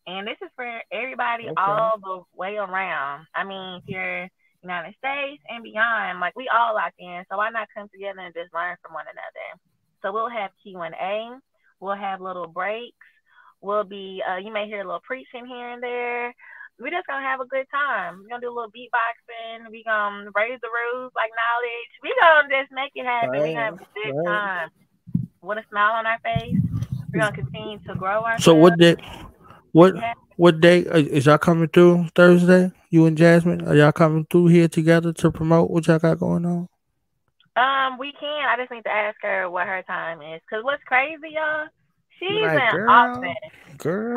And this is for everybody Okay. all the way around. I mean, if you're United States and beyond, like we all locked in, so why not come together and just learn from one another? So we'll have Q&A, we'll have little breaks, we'll be you may hear a little preaching here and there. We're just gonna have a good time. We're gonna do a little beatboxing. We gonna raise the roof like knowledge. We gonna just make it happen. We're gonna Right. have a good Right. time with a smile on our face. We're gonna continue to grow So what ourselves, day? make What it happen. what day is y'all coming through Thursday? You and Jasmine, are y'all coming through here together to promote what y'all got going on? We can. I just need to ask her what her time is. Cause what's crazy, y'all? She's Like, in girl, Austin.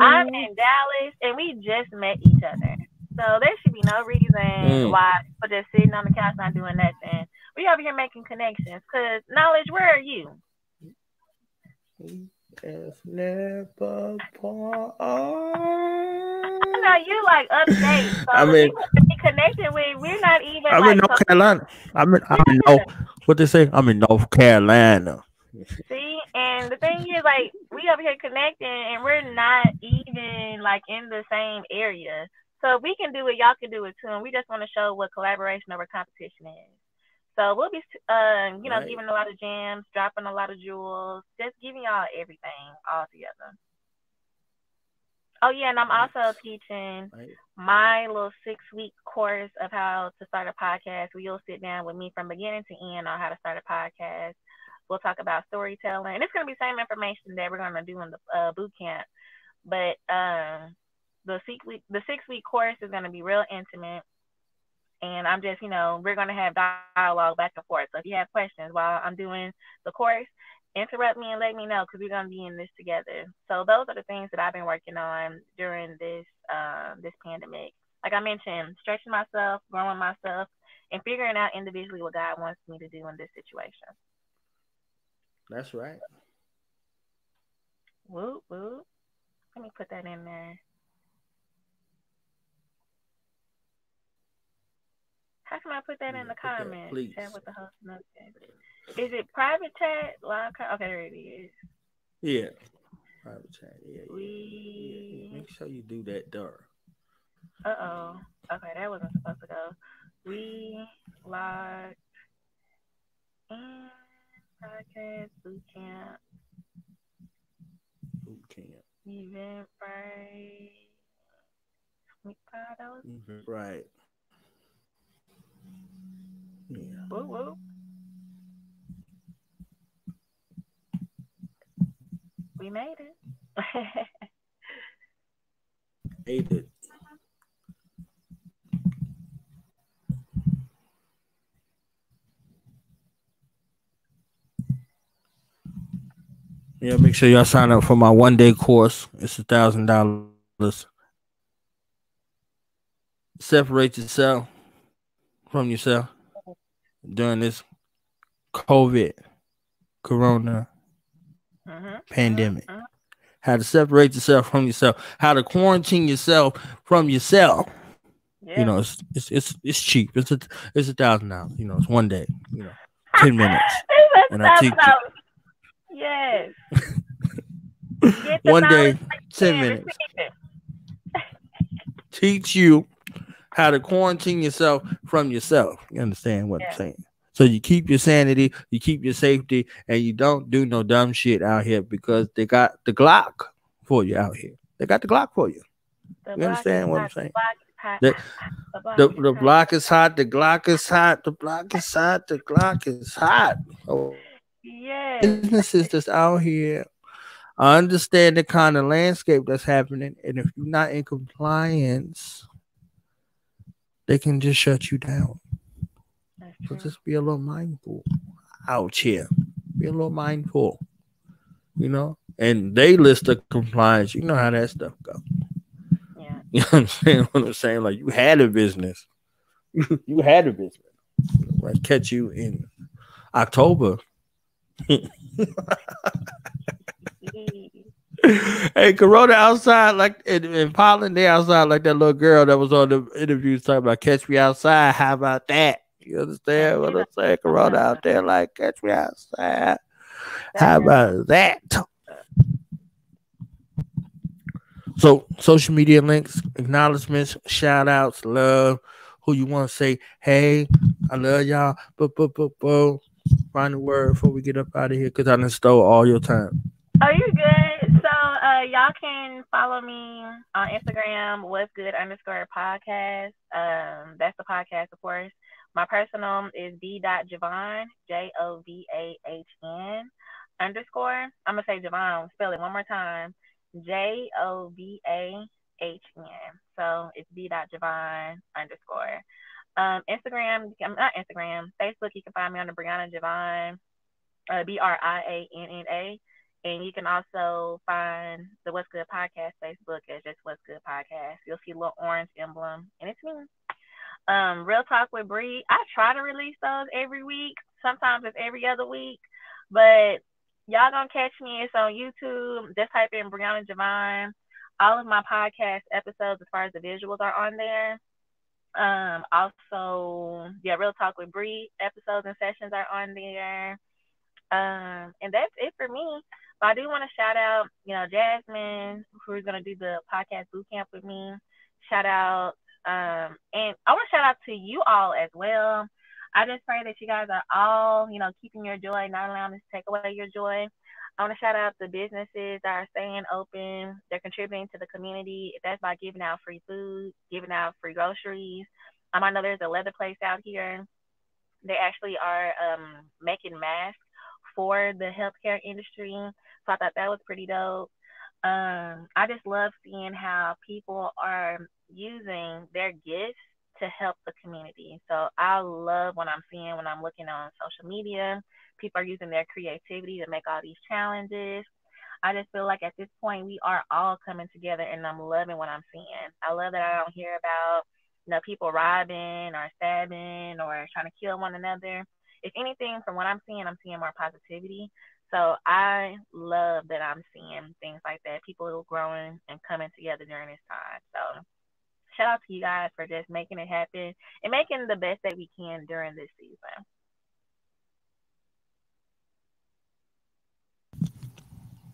I'm girl. in Dallas, and we just met each other. So there should be no reason Mm. why we're just sitting on the couch not doing nothing. We over here making connections. Cause knowledge, where are you? It's never part. I know you like upstate. So I the mean, people that we connected with, we're not even I'm in like North close. Carolina. I'm in Yeah. North. What they say? I'm in North Carolina. See, and the thing is, like, we over here connecting, and we're not even like in the same area. So if we can do it, y'all can do it too. And we just want to show what collaboration over competition is. So we'll be, Right. giving a lot of gems, dropping a lot of jewels, just giving y'all everything all together. Oh yeah, and I'm Right. also teaching Right. my little 6 week course of how to start a podcast where you'll sit down with me from beginning to end on how to start a podcast. We'll talk about storytelling, and it's gonna be the same information that we're gonna do in the boot camp. But the 6 week course is gonna be real intimate, and I'm just, we're gonna have dialogue back and forth. So if you have questions while I'm doing the course, interrupt me and let me know because we're gonna be in this together. So those are the things that I've been working on during this pandemic. Like I mentioned, stretching myself, growing myself, and figuring out individually what God wants me to do in this situation. That's right. Whoop whoop. Let me put that in there. How can I put that in Yeah. the Put that, comments? Chat please. with the host. Okay. Is it private chat? Live? Okay, there it is. Yeah. Private chat. Yeah. Yeah. Yeah. Yeah. We. Make sure you do that, door. Uh-oh. Okay, that wasn't supposed to go. We locked in podcast boot camp Boot camp. event right. $25. Right. Yeah. Woo woo. We made it. Made it. Yeah, make sure y'all sign up for my 1 day course. It's $1,000. Separate yourself from yourself during this COVID, Corona Mhm. Mhm. pandemic. Mhm. How to separate yourself from yourself. How to quarantine yourself from yourself. You Yeah. know, it's cheap. It's $1,000. You know, it's 1 day. You know, 10 minutes, It's and I $1,000. teach you Yes. Get the 1 day, knowledge so you 10 minutes. receive it. Teach you how to quarantine yourself from yourself. You understand what I'm Yeah. saying? So you keep your sanity, you keep your safety, and you don't do no dumb shit out here because they got the Glock for you out here. They got the Glock for you. The You block is understand what I'm hot. The saying? block is hot. The The block the, is the hot. block is hot, the Glock is hot, the block is hot, the Glock is hot. Oh, Yes. businesses that's out here, I understand the kind of landscape that's happening, and if you're not in compliance, they can just shut you down. That's So true. just be a little mindful out here. Be a little mindful, And they list the compliance. You know how that stuff goes. Yeah. You know what I'm saying? What I'm saying? Like you had a business. You had a business. Let's catch you in October. Hey, Corona outside like in Poland, they outside like that little girl that was on the interviews talking about catch me outside. How about that? You And understand she what I'm done saying? Corona fucked out up. there like catch me outside. That How girl done about that? fucked up. So social media links, acknowledgments, shout outs, love. Who you want to say, hey, I love y'all. Find the word before we get up out of here because I done stole all your time. Oh, you good? So, y'all can follow me on Instagram. What's good underscore podcast. That's the podcast, of course. My personal is b.javahn, Jovahn underscore. I'm gonna say Javahn. Spell it one more time. Jovahn. So it's b.javahn underscore. Instagram. I'm not Instagram. Facebook. You can find me under Brianna Jovahn. Brianna. And you can also find the What's Good Podcast Facebook as just What's Good Podcast. You'll see a little orange emblem, and it's me. Real Talk with Bree. I try to release those every week. Sometimes it's every other week, but y'all gonna catch me. It's on YouTube. Just type in Brianna Jovahn. All of my podcast episodes, as far as the visuals, are on there. Also, yeah, Real Talk with Bree episodes and sessions are on there. And that's it for me. But I do want to shout out, Jasmine, who's gonna do the podcast boot camp with me. Shout out, and I want to shout out to you all as well. I just pray that you guys are all, keeping your joy, not allowing this to take away your joy. I want to shout out the businesses that are staying open. They're contributing to the community. If that's by giving out free food, giving out free groceries. I know there's a leather place out here. They actually are making masks for the healthcare industry. So I thought that was pretty dope. I just love seeing how people are using their gifts to help the community. So I love when I'm looking on social media, people are using their creativity to make all these challenges. I just feel like at this point we are all coming together, and I'm loving what I'm seeing. I love that I don't hear about people robbing or stabbing or trying to kill one another. If anything, from what I'm seeing more positivity. So I love that I'm seeing things like that, people growing and coming together during this time. So shout out to you guys for just making it happen and making the best that we can during this season.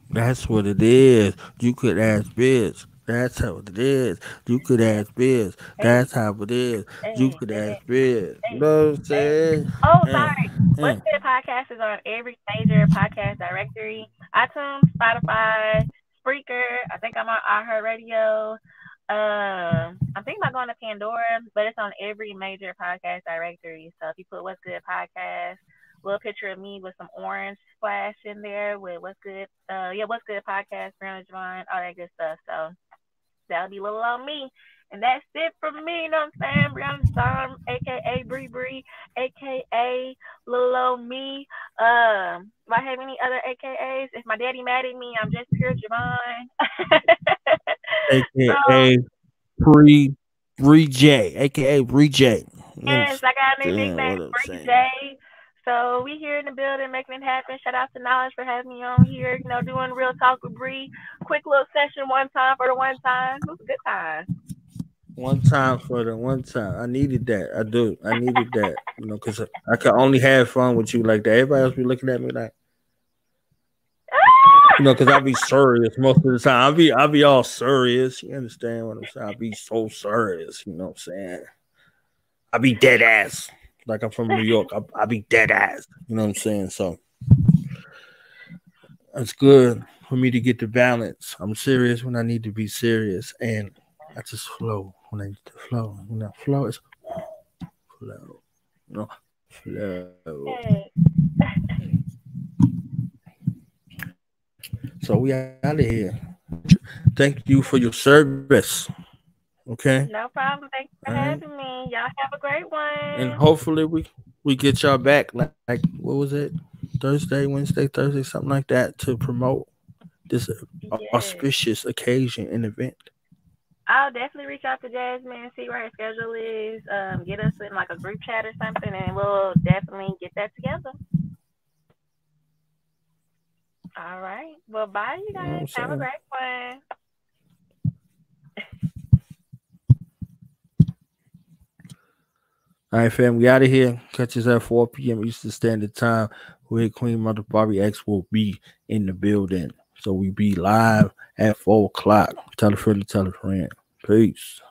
That's what it is. You could ask Biz. That's how it is. You could Yeah. ask Biz. Hey, That's how it is. You hey, could hey, ask Biz. You hey, know what I'm hey. saying? Oh, Uh, sorry. What's uh. Good Podcast is on every major podcast directory: iTunes, Spotify, Spreaker. I think I'm on iHeartRadio. I'm thinking about going to Pandora, but it's on every major podcast directory. So if you put "What's Good" podcast, little picture of me with some orange splash in there with "What's Good," "What's Good" podcast, Brianna Jovahn, all that good stuff. So that'll be little on me. And that's it from me, you know what I'm saying? Brianna Jovahn, aka Bree Bree, aka little old me. Do I have any other AKAs? If my daddy mad at me, I'm just pure Jovahn. So AKA Bree J, AKA Bree J. yes, I got a new Understand nickname, what I'm Bree saying? J. So we here in the building making it happen. Shout out to Knowledge for having me on here. You know, doing real talk with Bree. Quick little session one time for the one time. It was a good time. One time for the one time. I needed that. I do. I needed that. Because I can only have fun with you like that. Everybody else be looking at me like, because I be serious most of the time. I be all serious. You understand what I'm saying? I be so serious. You know what I'm saying? I be dead ass. Like I'm from New York. I be dead ass. You know what I'm saying? So it's good for me to get the balance. I'm serious when I need to be serious, and I just flow when I need to flow. Flow is flow. Flow. Hey, So we out of here. Thank you for your service. Okay. no problem. Thanks All for right. having me. Y'all have a great And one. hopefully we get y'all back like what was it? Thursday, Wednesday, Thursday, something like that to promote this Yes. auspicious occasion and event. I'll definitely reach out to Jasmine and see where her schedule is. Get us in like a group chat or something, and we'll definitely get that together. All right. Well, bye, you You know what guys. I'm Have a saying? great one. All right, fam, we out of here. Catch us at 4 p.m. Eastern Standard Time. Where Queen Mother Barbie X will be in the building. So we be live at 4 o'clock. Tell a friend to tell a friend. Peace.